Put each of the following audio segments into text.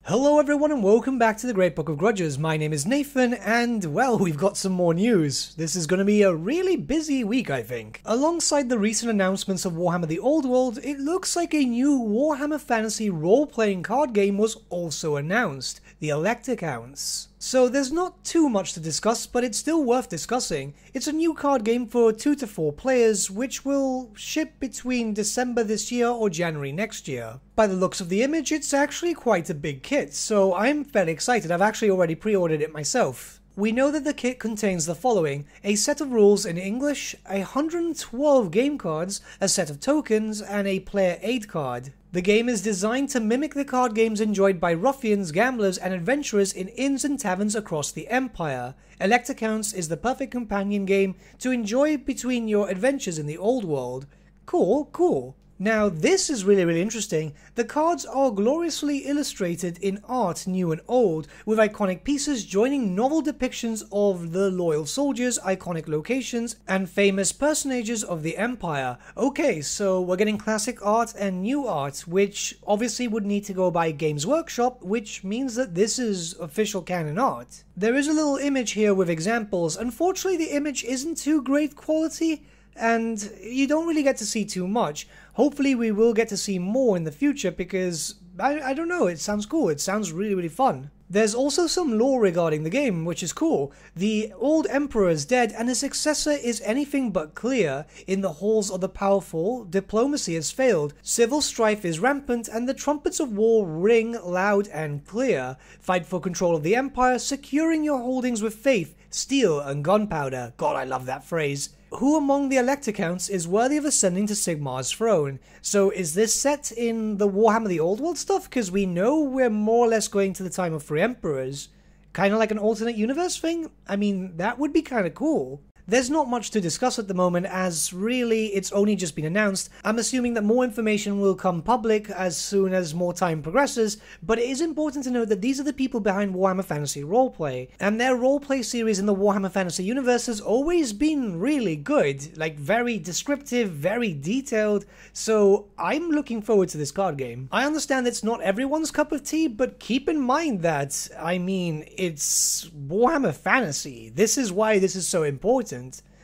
Hello everyone and welcome back to the Great Book of Grudges. My name is Nathan and, well, we've got some more news. This is going to be a really busy week, I think. Alongside the recent announcements of Warhammer The Old World, it looks like a new Warhammer Fantasy Role-Playing card game was also announced, the Elector. So there's not too much to discuss, but it's still worth discussing. It's a new card game for 2 to 4 players, which will ship between December this year or January next year. By the looks of the image, it's actually quite a big kit, so I'm fairly excited. I've actually already pre-ordered it myself. We know that the kit contains the following: a set of rules in English, 112 game cards, a set of tokens, and a player aid card. The game is designed to mimic the card games enjoyed by ruffians, gamblers, and adventurers in inns and taverns across the Empire. Elector is the perfect companion game to enjoy between your adventures in the Old World. Cool. Now this is really interesting. The cards are gloriously illustrated in art new and old, with iconic pieces joining novel depictions of the loyal soldiers, iconic locations, and famous personages of the Empire. Okay, so we're getting classic art and new art, which obviously would need to go by Games Workshop, which means that this is official canon art. There is a little image here with examples. Unfortunately, the image isn't too great quality, and you don't really get to see too much. Hopefully we will get to see more in the future because, I don't know, it sounds cool. It sounds really fun. There's also some lore regarding the game, which is cool. The old emperor is dead and his successor is anything but clear. In the halls of the powerful, diplomacy has failed, civil strife is rampant, and the trumpets of war ring loud and clear. Fight for control of the empire, securing your holdings with faith, steel, and gunpowder. God, I love that phrase. Who among the Elector counts is worthy of ascending to Sigmar's throne? So is this set in the Warhammer The Old World stuff? Because we know we're more or less going to the time of 3 emperors. Kind of like an alternate universe thing? I mean, that would be kind of cool. There's not much to discuss at the moment, as really it's only just been announced. I'm assuming that more information will come public as soon as more time progresses, but it is important to note that these are the people behind Warhammer Fantasy Roleplay, and their roleplay series in the Warhammer Fantasy universe has always been really good, like very descriptive, very detailed, so I'm looking forward to this card game. I understand it's not everyone's cup of tea, but keep in mind that, I mean, it's Warhammer Fantasy. This is why this is so important.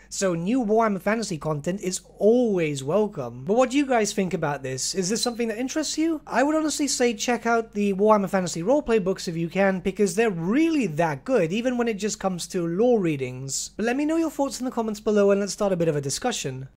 So new Warhammer Fantasy content is always welcome. But what do you guys think about this? Is this something that interests you? I would honestly say check out the Warhammer Fantasy Roleplay books if you can, because they're really that good, even when it just comes to lore readings. But let me know your thoughts in the comments below and let's start a bit of a discussion.